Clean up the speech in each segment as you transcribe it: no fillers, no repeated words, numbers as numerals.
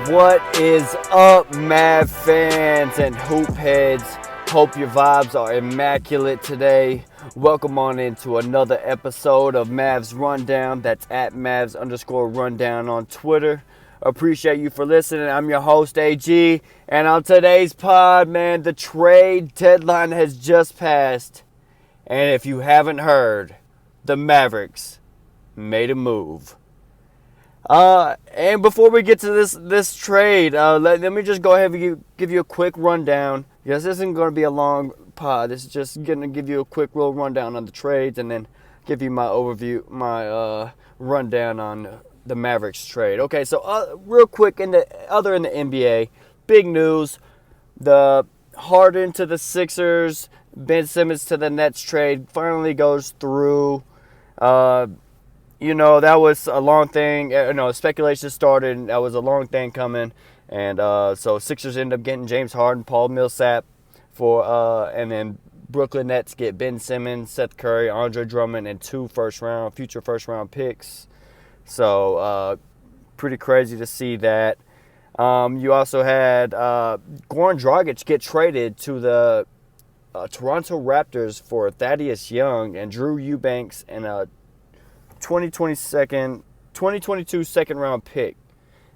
What is up, Mav fans and hoop heads? Hope your vibes are immaculate today. Welcome on into another episode of Mavs Rundown. That's at Mavs_Rundown on Twitter. Appreciate you for listening. I'm your host, AG. And on today's pod, man, the trade deadline has just passed. And if you haven't heard, the Mavericks made a move. And before we get to this trade, let me just go ahead and give you a quick rundown. Yes, this isn't going to be a long pod. This is just going to give you a quick little rundown on the trades and then give you my overview, my rundown on the Mavericks trade. Okay, so real quick, in the NBA, big news: the Harden to the Sixers, Ben Simmons to the Nets trade finally goes through. You know, that was a long thing. Speculation started. That was a long thing coming. And so Sixers end up getting James Harden, Paul Millsap, and then Brooklyn Nets get Ben Simmons, Seth Curry, Andre Drummond, and two future first round picks. So pretty crazy to see that. You also had Goran Dragic get traded to the Toronto Raptors for Thaddeus Young and Drew Eubanks and a 2022 second round pick.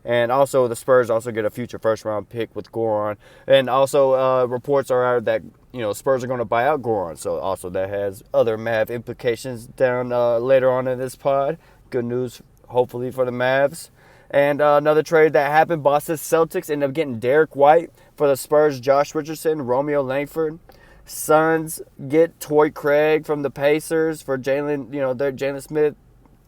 And also the Spurs also get a future first round pick with Goran. And also reports are out that Spurs are going to buy out Goran. So also that has other Mav implications down later on in this pod. Good news hopefully for the Mavs. And another trade that happened, Boston Celtics ended up getting Derek White for the Spurs, Josh Richardson, Romeo Langford. Suns get Torrey Craig from the Pacers for Jalen Smith,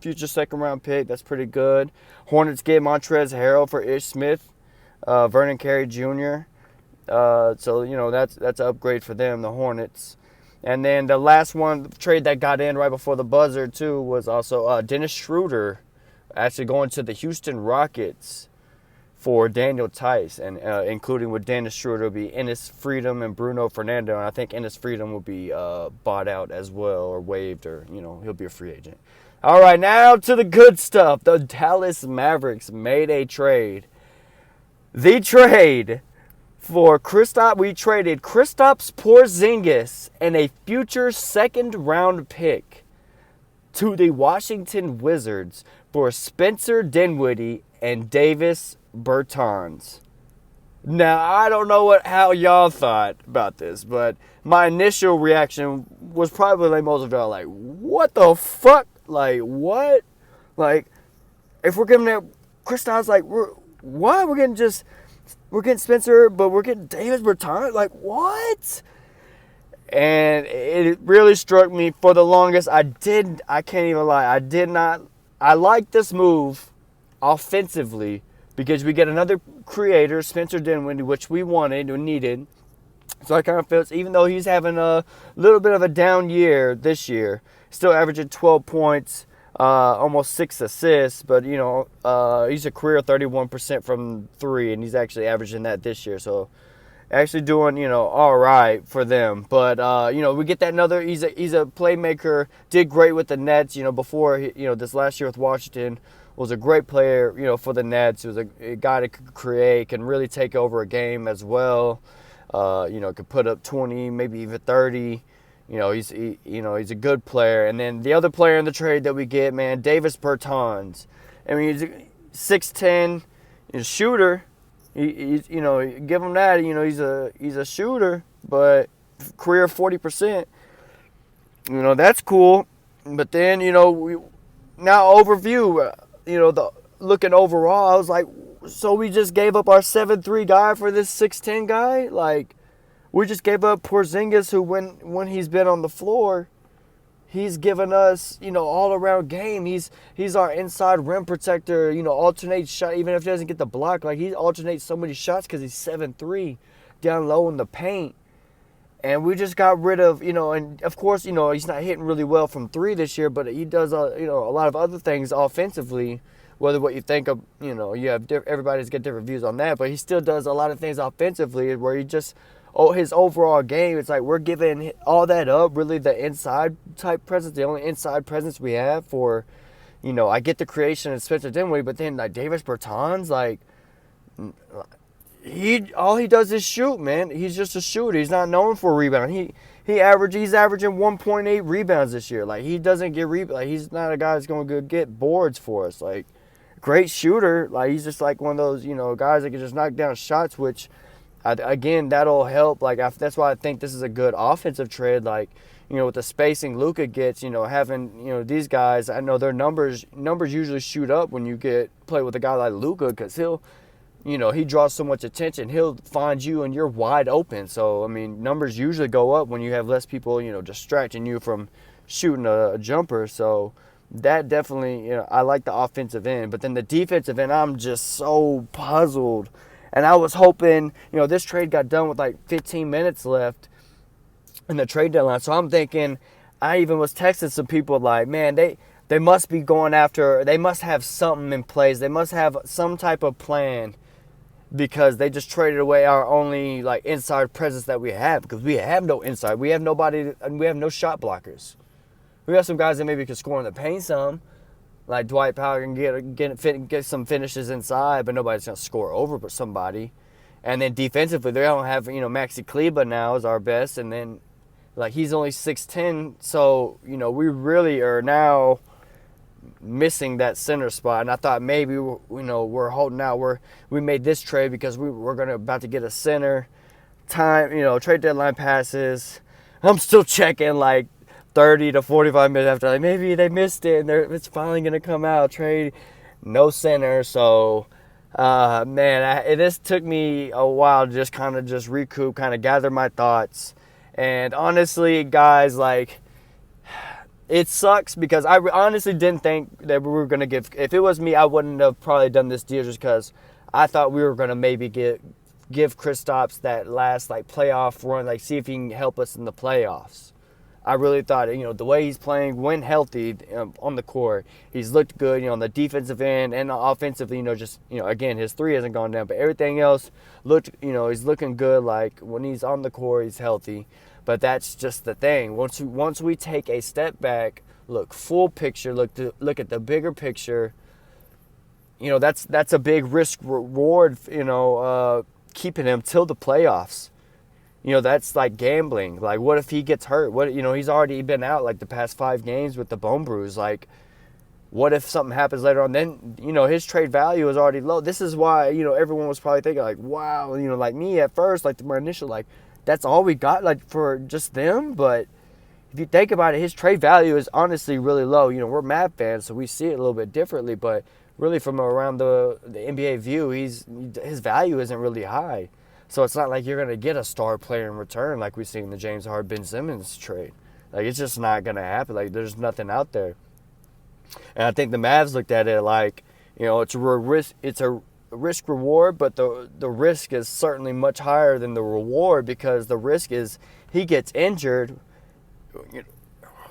future second round pick. That's pretty good. Hornets get Montrezl Harrell for Ish Smith, Vernon Carey Jr. So that's an upgrade for them, the Hornets. And then the last one trade that got in right before the buzzer too was also Dennis Schroeder, actually going to the Houston Rockets for Daniel Tice, and including with Dennis Schroeder will be Enes Freedom and Bruno Fernando, and I think Enes Freedom will be bought out as well or waived, or he'll be a free agent. All right, now to the good stuff. The Dallas Mavericks made a trade. The trade for we traded Kristaps Porzingis and a future second round pick to the Washington Wizards for Spencer Dinwiddie and Davis Bertans. Now, I don't know how y'all thought about this, but my initial reaction was probably like most of y'all, like, what the fuck? Like, what? Like, if we're giving that Kristaps, like, we're getting Spencer, but we're getting Davis Bertans? Like, what? And it really struck me for the longest. I can't even lie, I like this move offensively because we get another creator, Spencer Dinwiddie, which we wanted or needed. So I kind of feel, even though he's having a little bit of a down year this year, still averaging 12 points, almost 6 assists, but he's a career 31% from three, and he's actually averaging that this year. So actually doing all right for them. But we get that another. He's a playmaker. Did great with the Nets. Before this last year with Washington, was a great player. For the Nets. He was a guy that could create, can really take over a game as well. Could put up 20, maybe even 30. He's a good player. And then the other player in the trade that we get, man, Davis Bertans. I mean, he's 6'10", he's a shooter. He's give him that. He's a shooter, but career 40%. That's cool. But then now overview. The looking overall, I was like, so we just gave up our 7'3" guy for this 6'10" guy? Like, we just gave up Porzingis, who when he's been on the floor, he's given us, all around game. He's our inside rim protector, alternates shot, even if he doesn't get the block. Like, he alternates so many shots because he's 7'3", down low in the paint. And we just got rid of, and of course, he's not hitting really well from three this year, but he does, a lot of other things offensively. Whether what you think of, you have everybody's got different views on that, but he still does a lot of things offensively where he just, his overall game, it's like we're giving all that up, really the inside type presence, the only inside presence we have for, I get the creation of Spencer Dinwiddie, but then like Davis Bertans, like All he does is shoot, man. He's just a shooter. He's not known for a rebound. He's averaging 1.8 rebounds this year. Like, he doesn't get like, he's not a guy that's going to get boards for us. Like, great shooter. Like, he's just like one of those, guys that can just knock down shots, which again, that'll help. Like, that's why I think this is a good offensive trade. Like, with the spacing Luka gets, having, these guys, I know their numbers usually shoot up when you play with a guy like Luka, because he draws so much attention. He'll find you and you're wide open. So, I mean, numbers usually go up when you have less people, distracting you from shooting a jumper. So, that definitely, I like the offensive end. But then the defensive end, I'm just so puzzled. And I was hoping, this trade got done with like 15 minutes left in the trade deadline. So I'm thinking, I even was texting some people like, man, they must be going after, they must have something in place. They must have some type of plan, because they just traded away our only like inside presence that we have, because we have no inside. We have nobody, and we have no shot blockers. We have some guys that maybe can score in the paint some, like Dwight Powell can get some finishes inside, but nobody's going to score over somebody. And then defensively, they don't have, Maxi Kleber now is our best, and then like he's only 6'10", so, we really are now missing that center spot. And I thought maybe, we're holding out. We made this trade because we're about to get a center. Trade deadline passes. I'm still checking like 30 to 45 minutes after, like, maybe they missed it and it's finally going to come out. Trade, no center. So, this took me a while to just kind of recoup, kind of gather my thoughts. And honestly, guys, like, it sucks because I honestly didn't think that we were going to give. If it was me, I wouldn't have probably done this deal, just because I thought we were going to maybe give Kristaps that last like playoff run, like see if he can help us in the playoffs. I really thought, the way he's playing when healthy on the court, he's looked good, on the defensive end and offensively, again, his three hasn't gone down, but everything else looked, he's looking good. Like when he's on the court, he's healthy. But that's just the thing. Once we take a step back, look full picture, look at the bigger picture, that's a big risk reward, keeping him till the playoffs. That's like gambling. Like, what if he gets hurt? He's already been out like the past 5 games with the bone bruise. Like, what if something happens later on? Then, his trade value is already low. This is why, everyone was probably thinking like, wow, like me at first, like my initial, like, that's all we got, like, for just them. But if you think about it, his trade value is honestly really low. We're Mavs fans, so we see it a little bit differently. But really, from around the NBA view, his value isn't really high. So it's not like you're going to get a star player in return like we've seen in the James Harden-Ben Simmons trade. Like, it's just not going to happen. Like, there's nothing out there. And I think the Mavs looked at it like, it's a risk reward, but the risk is certainly much higher than the reward, because the risk is he gets injured.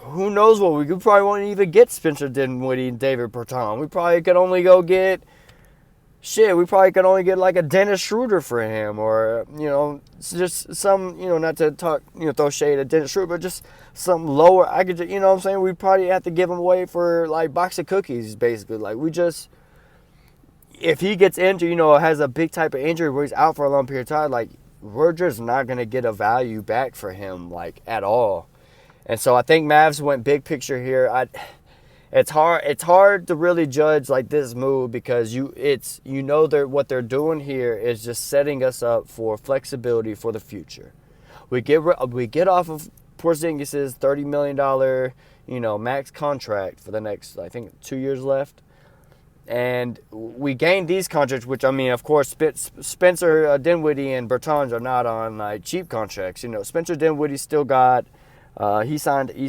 Who knows what we probably won't even get Spencer Dinwiddie and David Bertans. We probably could only go get we probably could only get like a Dennis Schroeder for him, or just some, not to talk, throw shade at Dennis Schroeder, but just some lower. I could, what I'm saying, we probably have to give him away for like box of cookies, basically. Like, if he gets injured, has a big type of injury where he's out for a long period of time, like, we're just not going to get a value back for him, like, at all. And so I think Mavs went big picture here. It's hard to really judge like this move, because what they're doing here is just setting us up for flexibility for the future. We get off of Porzingis' $30 million max contract for the next, I think, 2 years left. And we gained these contracts, which, I mean, of course, Spencer Dinwiddie and Bertans are not on like cheap contracts. Spencer Dinwiddie still got, he's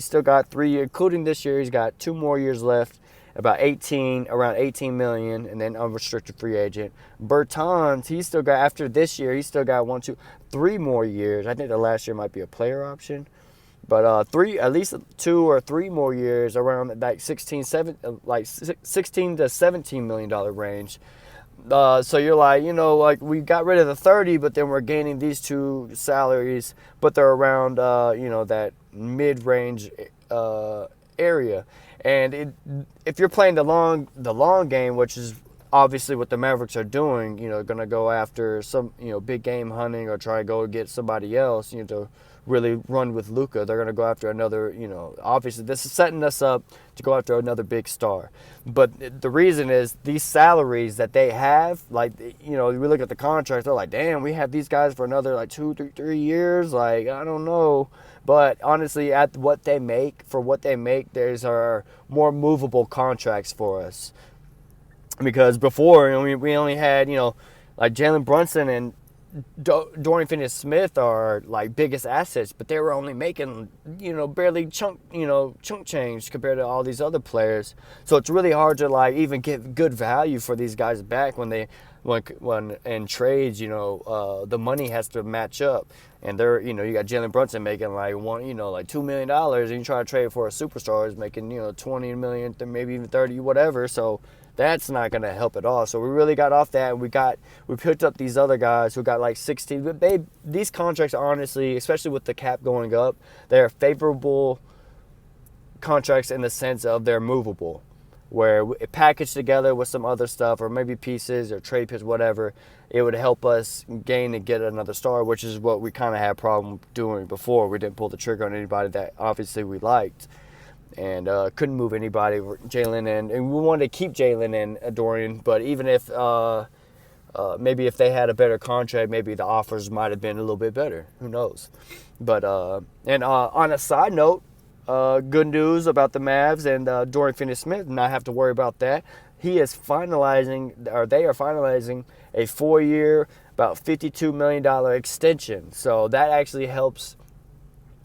still got 3, including this year. He's got 2 more years left, around 18 million, and then unrestricted free agent. Bertans, he's still got, after this year, he's still got 3 more years. I think the last year might be a player option. But at least 2 or 3 more years, around like 16 to $17 million range. So you're like, like we got rid of the 30, but then we're gaining these 2 salaries, but they're around, that mid-range area. And if you're playing the long game, which is obviously what the Mavericks are doing, going to go after some, big game hunting or try to go get somebody else, to really run with Luka. They're going to go after another, obviously this is setting us up to go after another big star. But the reason is these salaries that they have, like, we look at the contracts, they're like, damn, we have these guys for another like 2-3 years. Like, I don't know. But honestly, at what they make, there's are more movable contracts for us. Because before, we only had, like Jalen Brunson and Dorian Finney-Smith are like biggest assets, but they were only making, barely chunk change compared to all these other players. So it's really hard to like even get good value for these guys back when in trades, the money has to match up. And they're, you got Jalen Brunson making like $2 million, and you try to trade for a superstar who's making, $20 million, maybe even 30, whatever. So that's not going to help at all. So we really got off that. We picked up these other guys who got like 16. But these contracts, honestly, especially with the cap going up, they're favorable contracts in the sense of they're movable, where packaged together with some other stuff or maybe pieces or trade picks, whatever, it would help us gain and get another star, which is what we kind of had a problem doing before. We didn't pull the trigger on anybody that obviously we liked. And couldn't move anybody, Jalen, and we wanted to keep Jalen and Dorian, but even if maybe if they had a better contract, maybe the offers might have been a little bit better. Who knows? But on a side note, good news about the Mavs and Dorian Finney-Smith, not have to worry about that. They are finalizing a 4-year, about $52 million extension. So that actually helps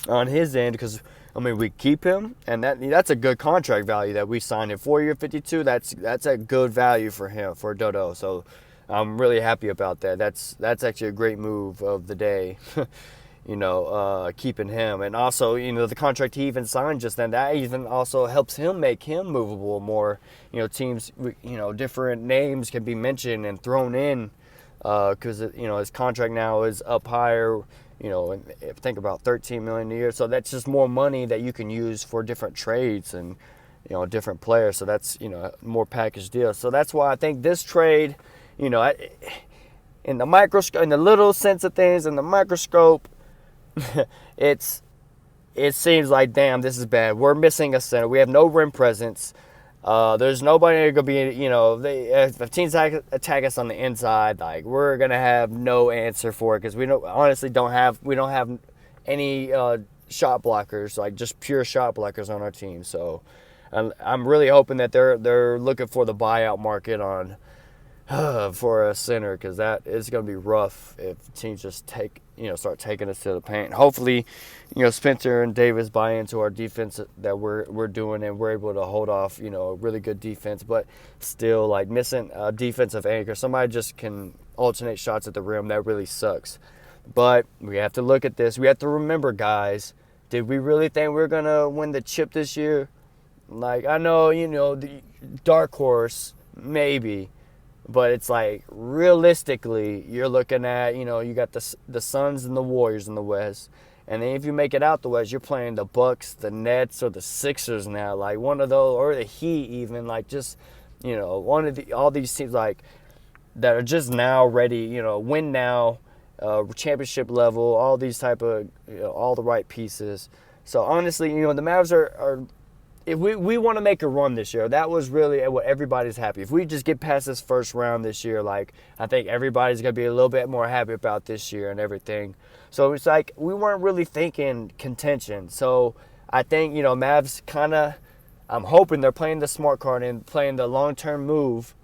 on his end because, we keep him, and that's a good contract value that we signed him. 4-year, 52. That's a good value for him, for Dodo. So I'm really happy about that. That's actually a great move of the day. Keeping him, and also the contract he even signed just then, that even also helps him make him movable more. Teams, different names can be mentioned and thrown in because his contract now is up higher. And think about $13 million a year. So that's just more money that you can use for different trades and, different players. So that's, more package deal. So that's why I think this trade, in the microscope, in the little sense of things, in the microscope, it seems like, damn, this is bad. We're missing a center. We have no rim presence. There's nobody going to be, if teams attack us on the inside, like, we're going to have no answer for it because we don't have any shot blockers, like just pure shot blockers on our team. So I'm really hoping that they're looking for the buyout market on for a center, because that is going to be rough if teams just start taking us to the paint. Hopefully, Spencer and Davis buy into our defense that we're doing, and we're able to hold off, a really good defense, but still, like, missing a defensive anchor. Somebody just can alternate shots at the rim. That really sucks. But we have to look at this. We have to remember, guys, did we really think we were going to win the chip this year? Like, I know, the dark horse, maybe. But it's like, realistically, you're looking at, you got the Suns and the Warriors in the West. And then if you make it out the West, you're playing the Bucks, the Nets, or the Sixers now. Like, one of those, or the Heat even. Like, just, one of all these teams, like, that are just now ready, win now, championship level, all these type of, all the right pieces. So, honestly, the Mavs are if we want to make a run this year, that was really what everybody's happy. If we just get past this first round this year, like, I think everybody's going to be a little bit more happy about this year and everything. So it's like we weren't really thinking contention. So I think, Mavs kind of, I'm hoping they're playing the smart card and playing the long-term move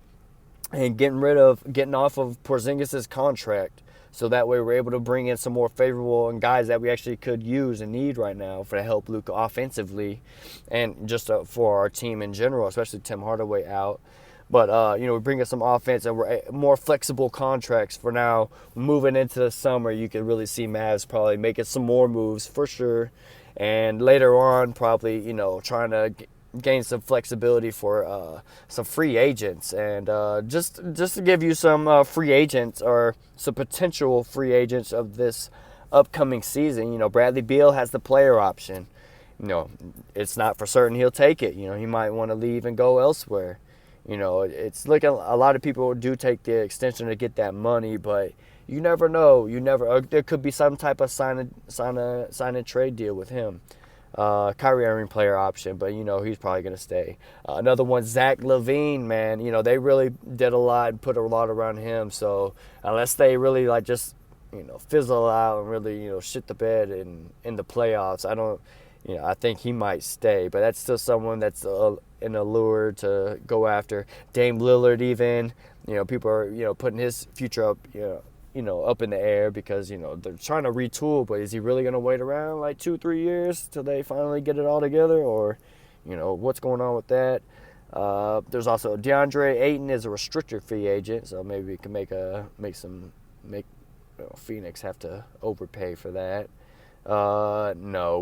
and getting off of Porzingis' contract. So that way we're able to bring in some more favorable and guys that we actually could use and need right now to help Luka offensively and just for our team in general, especially Tim Hardaway out. But, we bring in some offense and we're more flexible contracts for now. Moving into the summer, you could really see Mavs probably making some more moves for sure. And later on, probably, trying to gain some flexibility for some free agents, and just to give you some free agents or some potential free agents of this upcoming season. Bradley Beal has the player option. It's not for certain he'll take it. He might want to leave and go elsewhere. It's looking, a lot of people do take the extension to get that money, but you never know. There could be some type of sign and trade deal with him. Kyrie Irving player option, but he's probably gonna stay. Another one, Zach LaVine, man. They really did a lot and put a lot around him. So unless they really like just fizzle out and really shit the bed in the playoffs, I think he might stay. But that's still someone that's an allure to go after. Dame Lillard, even people are putting his future up up in the air because, they're trying to retool, but is he really going to wait around like 2-3 years till they finally get it all together? Or, what's going on with that? There's also DeAndre Ayton is a restricted free agent, so maybe we can make Phoenix have to overpay for that. No.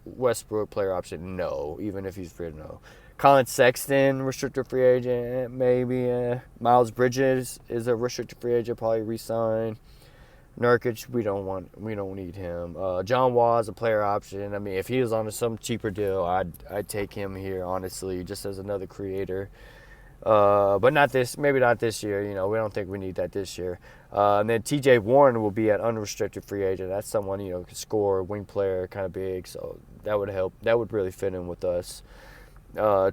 Westbrook player option, no. Even if he's free, no. Colin Sexton, restricted free agent, maybe. Miles Bridges is a restricted free agent, probably re-sign. Nurkic, we don't need him. John Wall is a player option. I mean, if he was on some cheaper deal, I'd take him here, honestly, just as another creator. But maybe not this year. We don't think we need that this year. And then T.J. Warren will be an unrestricted free agent. That's someone can score, wing player, kind of big. So that would help. That would really fit in with us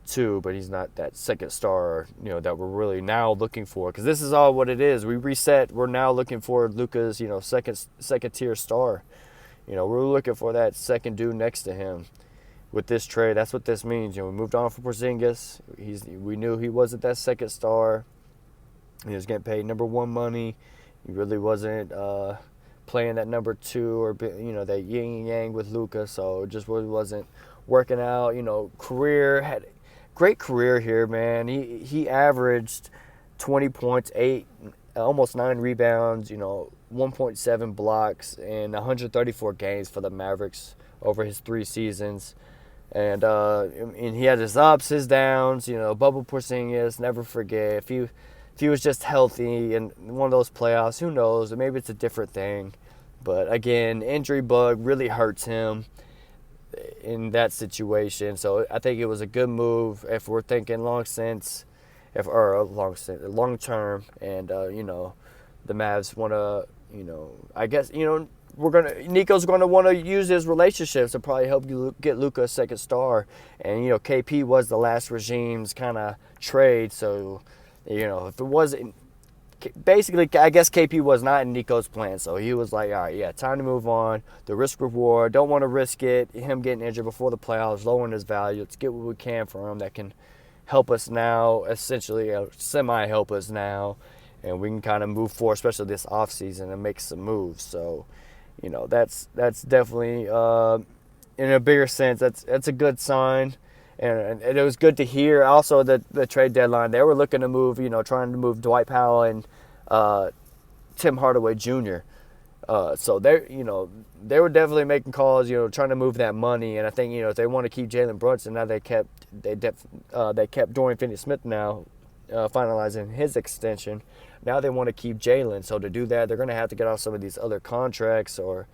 too. But he's not that second star, that we're really now looking for. Because this is all what it is. We reset. We're now looking for Luka's, second tier star. We're looking for that second dude next to him. With this trade, that's what this means. We moved on from Porzingis. We knew he wasn't that second star. He was getting paid number one money. He really wasn't playing that number two or that yin and yang with Luka. So it just really wasn't working out. Had great career here, man. He averaged 20 points, almost 9 rebounds. 1.7 blocks in 134 games for the Mavericks over his 3 seasons. And he had his ups, his downs, bubble Porzingis, never forget. If he was just healthy in one of those playoffs, who knows? Maybe it's a different thing. But again, injury bug really hurts him in that situation. So I think it was a good move if we're thinking long term. And, the Mavs want to, I guess, Nico's going to want to use his relationships to probably help you get Luka a second star. And, KP was the last regime's kind of trade. So, if it wasn't, basically, I guess KP was not in Nico's plan. So he was like, all right, yeah, time to move on. The risk reward, don't want to risk it. Him getting injured before the playoffs, lowering his value. Let's get what we can for him that can help us now, essentially, semi-help us now. And we can kind of move forward, especially this offseason, and make some moves. So, that's definitely, in a bigger sense, that's a good sign. And it was good to hear also the trade deadline. They were looking to move, trying to move Dwight Powell and Tim Hardaway Jr. So they were definitely making calls, trying to move that money. And I think, if they want to keep Jalen Brunson, now they kept Dorian Finney-Smith now, finalizing his extension. Now they want to keep Jalen. So to do that, they're going to have to get off some of these other contracts or,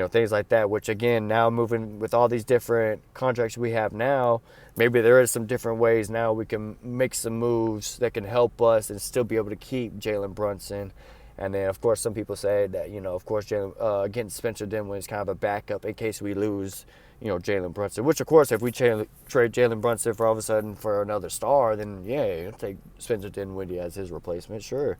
things like that, which, again, now moving with all these different contracts we have now, maybe there is some different ways now we can make some moves that can help us and still be able to keep Jalen Brunson. And then, of course, some people say that, of course, getting Spencer Dinwiddie is kind of a backup in case we lose, Jalen Brunson. Which, of course, if we trade Jalen Brunson for all of a sudden for another star, then, yeah, take Spencer Dinwiddie as his replacement. Sure.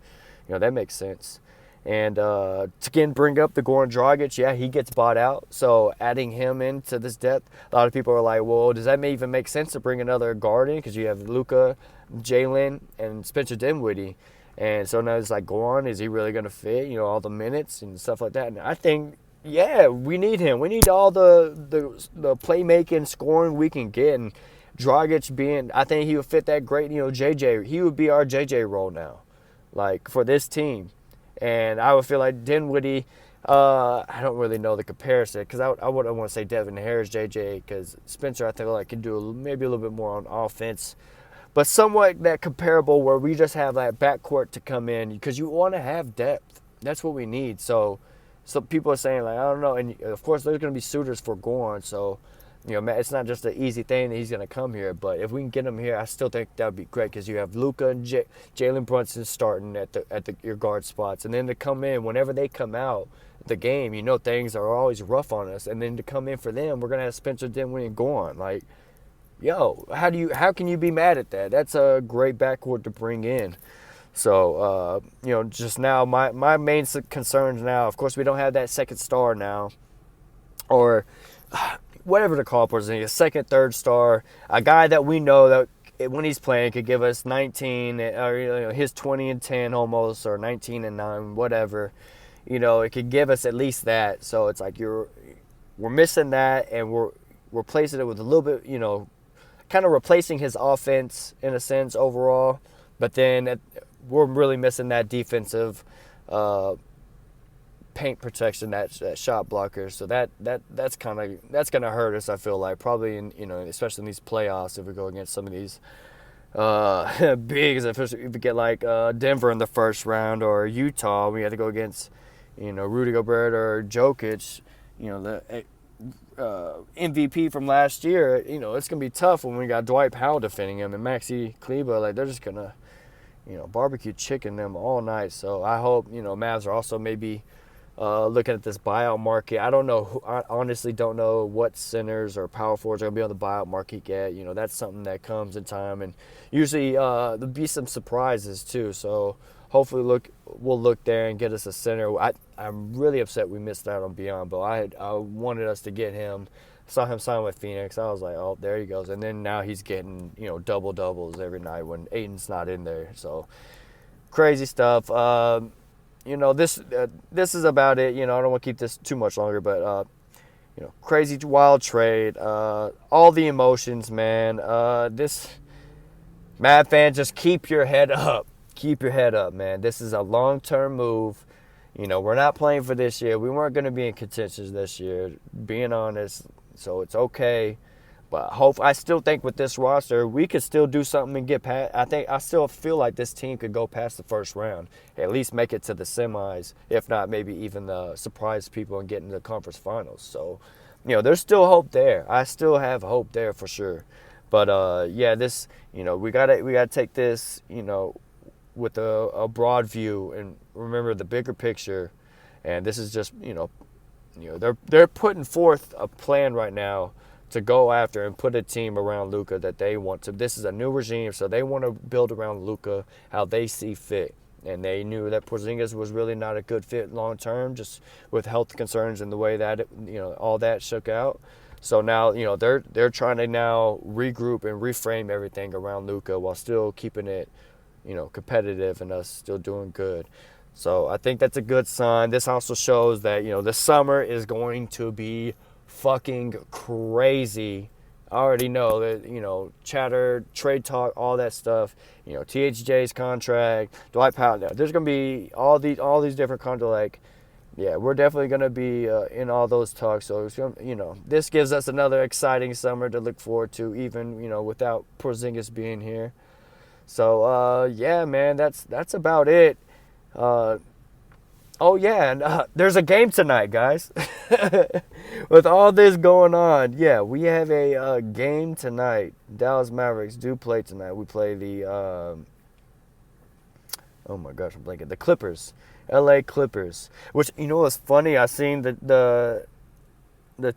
That makes sense. And to again bring up the Goran Dragic, yeah, he gets bought out. So adding him into this depth, a lot of people are like, well, does that even make sense to bring another guard in? Because you have Luka, Jalen, and Spencer Dinwiddie. And so now it's like, Goran, is he really going to fit, all the minutes and stuff like that? And I think, yeah, we need him. We need all the playmaking, scoring we can get. And Dragic I think he would fit that great, JJ. He would be our JJ role now, like, for this team. And I would feel like Dinwiddie, I don't really know the comparison because I wouldn't want to say Devin Harris, JJ, because Spencer, I think, can do maybe a little bit more on offense. But somewhat that comparable where we just have that backcourt to come in because you want to have depth. That's what we need. So people are saying, like, I don't know. And, of course, there's going to be suitors for Goran. So it's not just an easy thing that he's going to come here. But if we can get him here, I still think that would be great because you have Luka and Jalen Brunson starting at your guard spots. And then to come in, whenever they come out the game, things are always rough on us. And then to come in for them, we're going to have Spencer Dinwiddie and Goran. Like, yo, how can you be mad at that? That's a great backcourt to bring in. So, just now, my main concerns now, of course, we don't have that second star now. Or whatever to call Porzingis, second, third star, a guy that we know that when he's playing could give us 19 or his 20 and 10 almost, or 19 and 9, whatever. It could give us at least that. So it's like we're missing that, and we're replacing it with a little bit, kind of replacing his offense in a sense overall. But then we're really missing that defensive paint protection, that shot blocker. So that's gonna hurt us. I feel like probably especially in these playoffs if we go against some of these bigs. If we get like Denver in the first round or Utah, we have to go against Rudy Gobert or Jokic. The MVP from last year. It's gonna be tough when we got Dwight Powell defending him and Maxi Kleber. Like they're just gonna barbecue chicken them all night. So I hope Mavs are also maybe looking at this buyout market. I don't know. I honestly don't know what centers or power forwards are going to be on the buyout market yet. That's something that comes in time. And usually there'll be some surprises too. So hopefully we'll look there and get us a center. I'm really upset we missed out on Biyombo. I wanted us to get him. Saw him sign with Phoenix. I was like, oh, there he goes. And then now he's getting, double-doubles every night when Ayton's not in there. So crazy stuff. This is about it. I don't want to keep this too much longer, but crazy wild trade. All the emotions, man. This Mad fans, just keep your head up. Keep your head up, man. This is a long-term move. We're not playing for this year. We weren't going to be in contention this year, being honest. So it's okay. But I still think with this roster, we could still do something and get past. I still feel like this team could go past the first round, at least make it to the semis, if not maybe even surprise people and get into the conference finals. So, there's still hope there. I still have hope there for sure. But this, we gotta take this, with a broad view and remember the bigger picture. And this is just, they're putting forth a plan right now to go after and put a team around Luka that they want to. This is a new regime, so they want to build around Luka how they see fit. And they knew that Porzingis was really not a good fit long term, just with health concerns and the way that all that shook out. So now they're trying to now regroup and reframe everything around Luka while still keeping it competitive and us still doing good. So I think that's a good sign. This also shows that the summer is going to be fucking crazy. I already know that, chatter, trade talk, all that stuff, THJ's contract, Dwight Powell. There's going to be all these different contracts. We're definitely going to be in all those talks. So, this gives us another exciting summer to look forward to, even, without Porzingis being here. So, man, that's about it. There's a game tonight, guys. With all this going on, we have a game tonight. Dallas Mavericks do play tonight. We play the the Clippers, LA Clippers. Which what's funny? I seen the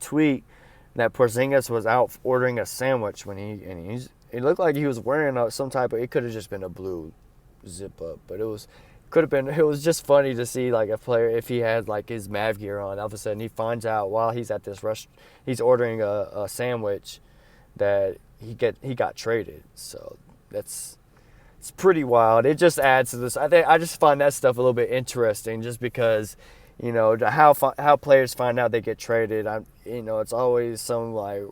tweet that Porzingis was out ordering a sandwich when it looked like he was wearing some type of. It could have just been a blue zip up, but it was just funny to see like a player, if he has like his Mav gear on, all of a sudden he finds out while he's at this he's ordering a sandwich that he got traded. So it's pretty wild. It just adds to this. I just find that stuff a little bit interesting, just because how players find out they get traded. It's always some like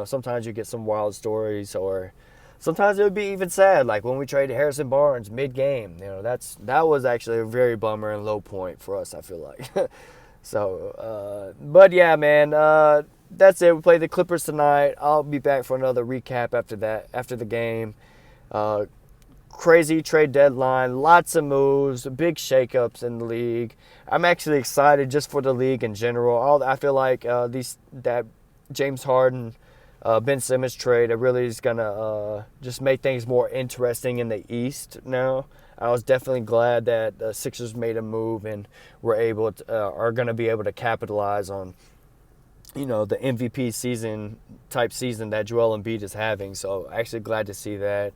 sometimes you get some wild stories, or sometimes it would be even sad, like when we traded Harrison Barnes mid-game. That was actually a very bummer and low point for us, I feel like. So, but yeah, man, that's it. We play the Clippers tonight. I'll be back for another recap after the game. Crazy trade deadline, lots of moves, big shakeups in the league. I'm actually excited just for the league in general. I feel like James Harden, Ben Simmons trade. It really is gonna just make things more interesting in the East now. I was definitely glad that the Sixers made a move and are going to be able to capitalize on, the MVP type season that Joel Embiid is having. So actually glad to see that.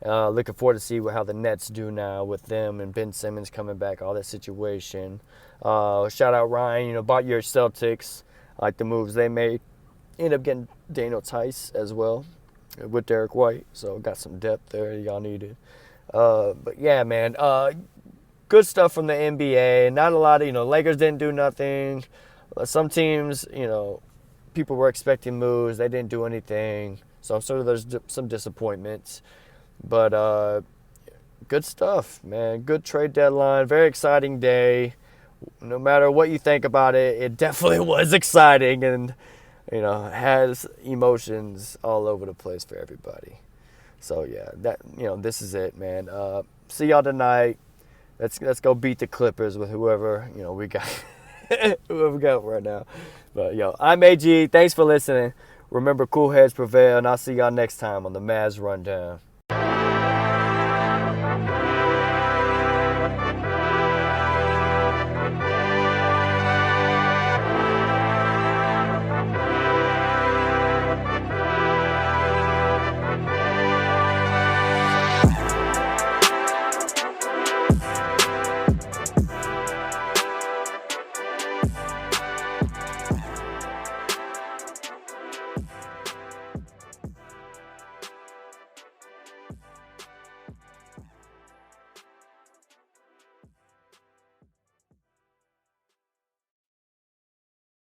Looking forward to see how the Nets do now with them and Ben Simmons coming back, all that situation. Shout out Ryan, bought your Celtics, like the moves they made. Ended up getting Daniel Tice as well with Derek White, so got some depth there y'all needed. But yeah, man, good stuff from the NBA. Not a lot of, Lakers didn't do nothing. Some teams, people were expecting moves. They didn't do anything. So I'm sure there's some disappointments. But good stuff, man. Good trade deadline. Very exciting day. No matter what you think about it, it definitely was exciting and, has emotions all over the place for everybody. So yeah, this is it, man. See y'all tonight. Let's go beat the Clippers with whoever we got, whoever we got right now. But I'm AG. Thanks for listening. Remember, cool heads prevail, and I'll see y'all next time on the Mavs Rundown.